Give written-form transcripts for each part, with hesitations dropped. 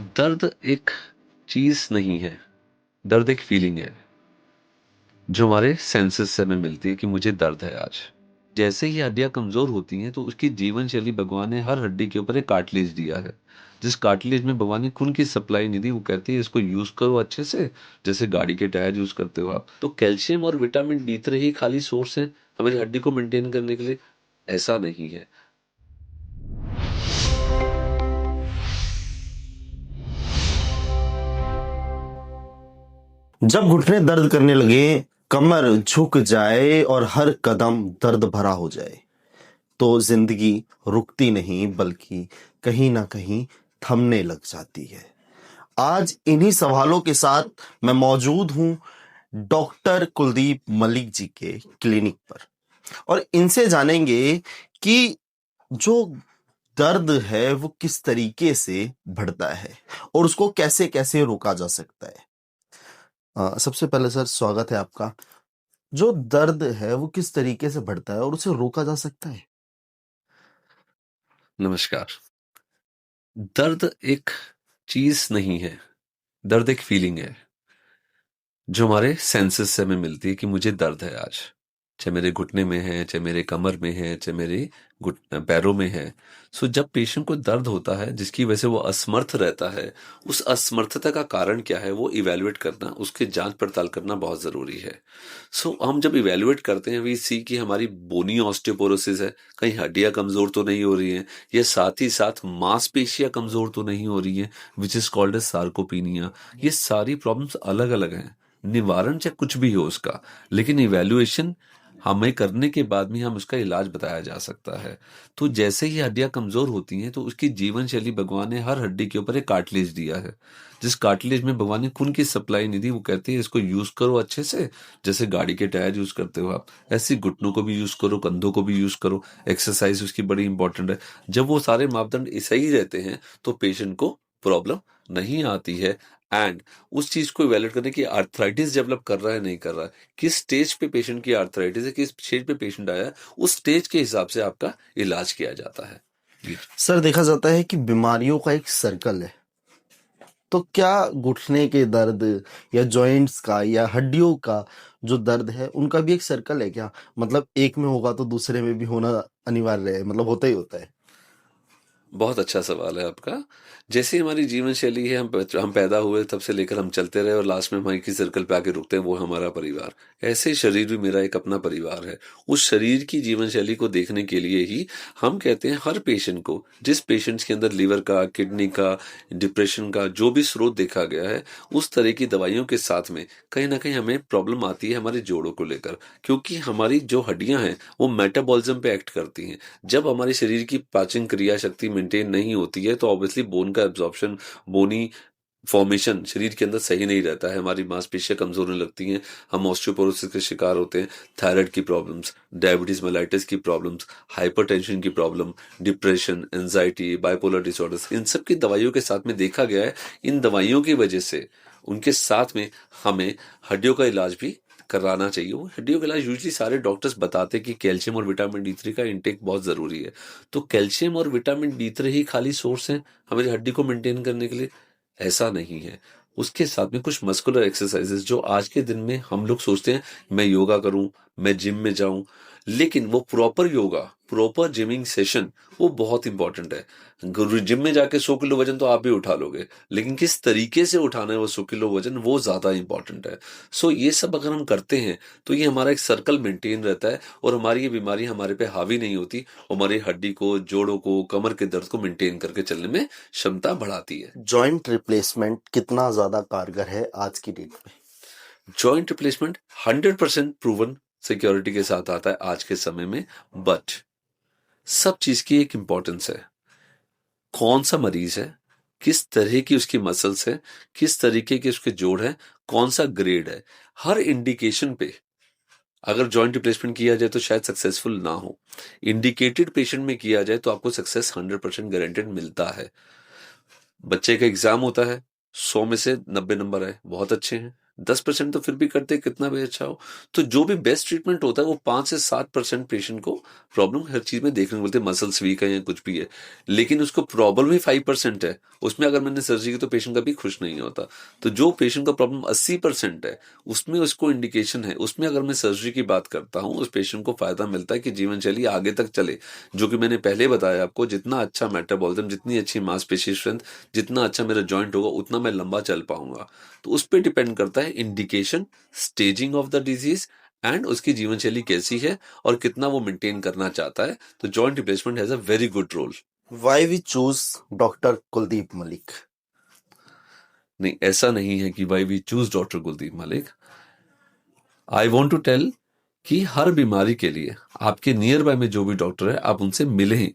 दर्द एक चीज नहीं है, दर्द एक फीलिंग है, जो हमारे सेंसेस से हमें मिलती है कि मुझे दर्द है आज। जैसे ही हड्डियाँ कमज़ोर होती हैं, तो उसकी जीवन शैली भगवान ने हर हड्डी के ऊपर एक कार्टिलेज दिया है। जिस कार्टिलेज में भगवान ने खून की सप्लाई नहीं दी, वो कहती है इसको यूज़ करो अच्छे से, जैसे गाड़ी के टायर यूज़ करते हो आप। तो कैल्शियम और विटामिन डी3 ही खाली सोर्स हैं हमारी हड्डी को मेंटेन करने के लिए, ऐसा नहीं है। जब घुटने दर्द करने लगे, कमर झुक जाए और हर कदम दर्द भरा हो जाए, तो जिंदगी रुकती नहीं बल्कि कहीं ना कहीं थमने लग जाती है। आज इन्हीं सवालों के साथ मैं मौजूद हूं डॉक्टर कुलदीप मलिक जी के क्लिनिक पर, और इनसे जानेंगे कि जो दर्द है वो किस तरीके से बढ़ता है और उसको कैसे कैसे रोका जा सकता है। सबसे पहले सर, स्वागत है आपका। जो दर्द है वो किस तरीके से बढ़ता है और उसे रोका जा सकता है? नमस्कार। दर्द एक चीज नहीं है, दर्द एक फीलिंग है, जो हमारे सेंसेस से हमें मिलती है कि मुझे दर्द है आज। चाहे मेरे घुटने में है, चाहे मेरे कमर में है, चाहे मेरे पैरों में है। सो जब पेशेंट को दर्द होता है जिसकी वजह से वो असमर्थ रहता है, उस असमर्थता का कारण क्या है वो इवेलुएट करना, उसकी जांच पड़ताल करना बहुत ज़रूरी है। सो हम जब इवेलुएट करते हैं वी सी कि हमारी बोनी ऑस्टियोपोरोसिस है, कहीं हड्डियाँ कमज़ोर तो नहीं हो रही हैं, या साथ ही साथ मांसपेशियाँ कमज़ोर तो नहीं हो रही हैं, which is called as sarcopenia. ये सारी प्रॉब्लम्स अलग अलग हैं। निवारण चाहे कुछ भी हो उसका, लेकिन इवैल्यूएशन हमें करने के बाद में हम उसका इलाज बताया जा सकता है। तो जैसे ही हड्डियाँ कमज़ोर होती हैं, तो उसकी जीवन शैली भगवान ने हर हड्डी के ऊपर एक कार्टिलेज दिया है। जिस कार्टिलेज में भगवान ने खून की सप्लाई नहीं दी, वो कहती है इसको यूज़ करो अच्छे से, जैसे गाड़ी के टायर यूज़ करते हो आप। ऐसे ही घुटनों को भी यूज़ करो, कंधों को भी यूज़ करो, एक्सरसाइज़ उसकी बड़ी इंपॉर्टेंट है। जब वो सारे मापदंड सही रहते हैं, तो पेशेंट को प्रॉब्लम नहीं आती है। एंड उस चीज को इवैल्यूएट करने की आर्थराइटिस डेवलप कर रहा है नहीं कर रहा है, किस स्टेज पे पेशेंट की आर्थराइटिस है, किस स्टेज पे पेशेंट आया है, उस स्टेज के हिसाब से आपका इलाज किया जाता है। जी। सर, देखा जाता है कि बीमारियों का एक सर्कल है। तो क्या घुटने के दर्द या जॉइंट्स का या हड्डियों का जो दर्द है उनका भी एक सर्कल है क्या? मतलब एक में होगा तो दूसरे में भी होना अनिवार्य है, मतलब होता ही होता है। बहुत अच्छा सवाल है आपका। जैसे हमारी जीवन शैली है, हम पैदा हुए तब से लेकर हम चलते रहे और लास्ट में हम एक ही सर्कल पे आके रुकते हैं, वो हमारा परिवार। ऐसे ही शरीर भी मेरा एक अपना परिवार है। उस शरीर की जीवन शैली को देखने के लिए ही हम कहते हैं हर पेशेंट को, जिस पेशेंट्स के अंदर लीवर का, किडनी का, डिप्रेशन का जो भी स्रोत देखा गया है, उस तरह की दवाइयों के साथ में कहीं ना कहीं हमें प्रॉब्लम आती है हमारे जोड़ों को लेकर, क्योंकि हमारी जो हड्डियां हैं वो मेटाबॉलिज्म पे एक्ट करती हैं। जब हमारे शरीर की पाचन क्रिया शक्ति मेंटेन नहीं होती है, तो ऑब्वियसली बोन का एब्जॉर्प्शन, बोनी फॉर्मेशन शरीर के अंदर सही नहीं रहता है, हमारी मांसपेशियां कमजोर होने लगती हैं, हम ऑस्टियोपोरोसिस के शिकार होते हैं। थायराइड की प्रॉब्लम्स, डायबिटीज मेलाइटिस की प्रॉब्लम्स, हाइपरटेंशन की problem, depression, anxiety, bipolar disorders, इन सब की दवाइयों के साथ में देखा गया है, इन दवाइयों की वजह से उनके साथ में हमें हड्डियों का इलाज भी कराना चाहिए। वो हड्डियों का इलाज यूजली सारे डॉक्टर्स बताते हैं कि कैल्शियम और विटामिन डी3 का इंटेक बहुत ज़रूरी है। तो कैल्शियम और विटामिन डी3 ही खाली सोर्स हैं हमारी हड्डी को मेंटेन करने के लिए, ऐसा नहीं है। उसके साथ में कुछ मस्कुलर एक्सरसाइजेस जो आज के दिन में हम लोग सोचते हैं मैं योगा करूं, मैं जिम में जाऊं, लेकिन वो proper yoga, proper gymming session वो बहुत इंपॉर्टेंट है। जिम में जाके 100 किलो वजन तो आप भी उठा लोगे, लेकिन किस तरीके से उठाना है वो 100 किलो वजन वो ज्यादा इंपॉर्टेंट है। सो ये सब अगर हम करते हैं तो ये हमारा एक सर्कल मेंटेन रहता है और हमारी ये बीमारी हमारे पे हावी नहीं होती, हमारी हड्डी को, जोड़ों को, कमर के दर्द को मेंटेन करके चलने में क्षमता बढ़ाती है। जॉइंट रिप्लेसमेंट कितना ज्यादा कारगर है आज की डेट में? जॉइंट रिप्लेसमेंट 100% प्रूवन सिक्योरिटी के साथ आता है आज के समय में, बट सब चीज की एक इंपॉर्टेंस है। कौन सा मरीज है, किस तरह की उसकी मसल्स है, किस तरीके के उसके जोड़ है, कौन सा ग्रेड है, हर इंडिकेशन पे अगर जॉइंट रिप्लेसमेंट किया जाए तो शायद सक्सेसफुल ना हो। इंडिकेटेड पेशेंट में किया जाए तो आपको सक्सेस 100% गारंटेड मिलता है। बच्चे का एग्जाम होता है, 100 में से 90 नंबर है, बहुत अच्छे हैं। 10% तो फिर भी करते कितना भी अच्छा हो। तो जो भी बेस्ट ट्रीटमेंट होता है वो 5 से 7% पेशेंट को प्रॉब्लम हर चीज में देखने को मिलती है, मसल्स वीक है या कुछ भी है, लेकिन उसको प्रॉब्लम ही 5% है, उसमें अगर मैंने सर्जरी की तो पेशेंट कभी खुश नहीं होता। तो जो पेशेंट का प्रॉब्लम 80% है उसमें उसको इंडिकेशन है, उसमें अगर मैं सर्जरी की बात करता हूँ उस पेशेंट को फायदा मिलता है कि जीवन शैली आगे तक चले। जो कि मैंने पहले बताया आपको, जितना अच्छा मेटाबॉलिज्म, जितनी अच्छी मांसपेशी स्ट्रेंथ, जितना अच्छा मेरा जॉइंट होगा उतना मैं लंबा चल पाऊंगा। तो उस पर डिपेंड करता है indication, staging of the disease and उसकी जीवन शैली कैसी है और कितना वो मेंटेन करना चाहता है। तो joint replacement has a very good role. Why we choose doctor Kuldeep Malik? नहीं, ऐसा नहीं है कि भाई we choose doctor Kuldeep Malik. I want to tell कि हर बीमारी के लिए आपके नियर बाय में जो भी डॉक्टर है आप उनसे मिलें।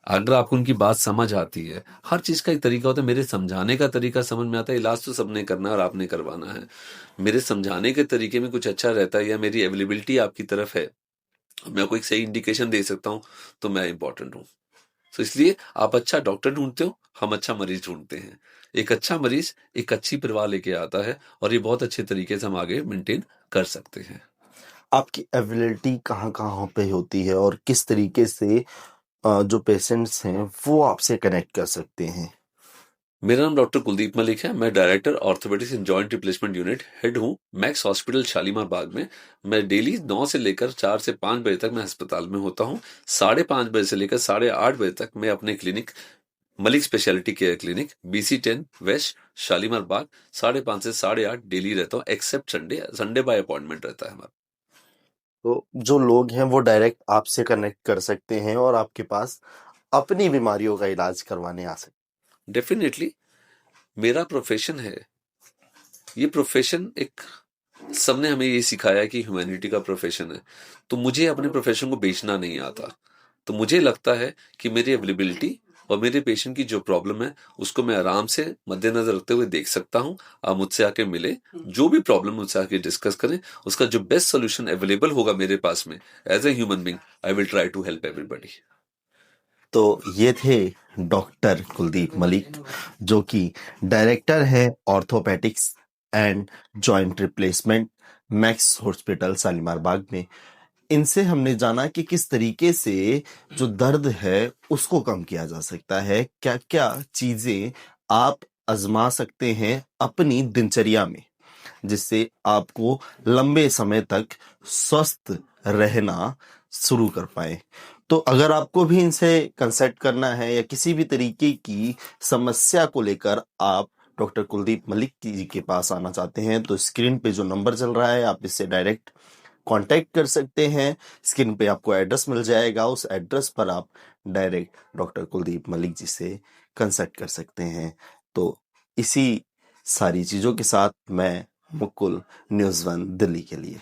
अगर आपको उनकी बात समझ आती है, हर चीज का एक तरीका होता है, मेरे समझाने का तरीका समझ में आता है, इलाज तो सबने करना है और आपने करवाना है। मेरे समझाने के तरीके में कुछ अच्छा रहता है या मेरी अवेलेबिलिटी आपकी तरफ है, मैं कोई सही इंडिकेशन दे सकता हूँ, तो मैं इंपॉर्टेंट हूँ। तो इसलिए आप अच्छा डॉक्टर ढूंढते हो, हम अच्छा मरीज ढूंढते हैं। एक अच्छा मरीज एक अच्छी परवाह लेके आता है और ये बहुत अच्छे तरीके से हम आगे मेंटेन कर सकते हैं। आपकी अवेलेबिलिटी कहाँ कहाँ पे होती है और किस तरीके से जो पेशेंट्स हैं वो आपसे कनेक्ट कर सकते हैं? मेरा नाम डॉक्टर कुलदीप मलिक है, मैं director orthopaedics and joint replacement unit head हूँ मैक्स हॉस्पिटल शालीमार बाग में। मैं डेली 9 से लेकर 4 से 5 बजे तक मैं अस्पताल में होता हूँ। 5:30 बजे से लेकर 8:30 बजे तक मैं अपने clinic, Malik specialty care clinic, BC10 west, Shalimar Bagh, 5:30 से 8:30 डेली रहता हूँ, except Sunday. Sunday by appointment रहता है हमारा। तो जो लोग हैं वो डायरेक्ट आपसे कनेक्ट कर सकते हैं और आपके पास अपनी बीमारियों का इलाज करवाने आ सकते डेफिनेटली मेरा प्रोफेशन है, ये प्रोफेशन एक, सबने हमें ये सिखाया है कि ह्यूमैनिटी का प्रोफेशन है, तो मुझे अपने प्रोफेशन को बेचना नहीं आता। तो मुझे लगता है कि मेरी अवेलेबिलिटी और मेरे पेशेंट की जो प्रॉब्लम है उसको मैं आराम से मद्देनजर रखते हुए देख सकता हूँ। आप मुझसे आके मिले, जो भी प्रॉब्लम मुझसे आके डिस्कस करें, उसका जो बेस्ट सोल्यूशन अवेलेबल होगा मेरे पास में, as a human being I will try to help everybody. तो ये थे डॉक्टर कुलदीप मलिक, जो कि डायरेक्टर है orthopaedics and joint replacement Max hospital Shalimar Bagh में। इनसे हमने जाना कि किस तरीके से जो दर्द है उसको कम किया जा सकता है, क्या क्या चीजें आप आजमा सकते हैं अपनी दिनचर्या में, जिससे आपको लंबे समय तक स्वस्थ रहना शुरू कर पाए। तो अगर आपको भी इनसे कंसल्ट करना है या किसी भी तरीके की समस्या को लेकर आप डॉक्टर कुलदीप मलिक जी के पास आना चाहते हैं, तो स्क्रीन पे जो नंबर चल रहा है आप इससे डायरेक्ट कांटेक्ट कर सकते हैं। स्क्रीन पे आपको एड्रेस मिल जाएगा, उस एड्रेस पर आप डायरेक्ट डॉक्टर कुलदीप मलिक जी से कंसल्ट कर सकते हैं। तो इसी सारी चीज़ों के साथ मैं मुकुल, न्यूज़ वन दिल्ली के लिए।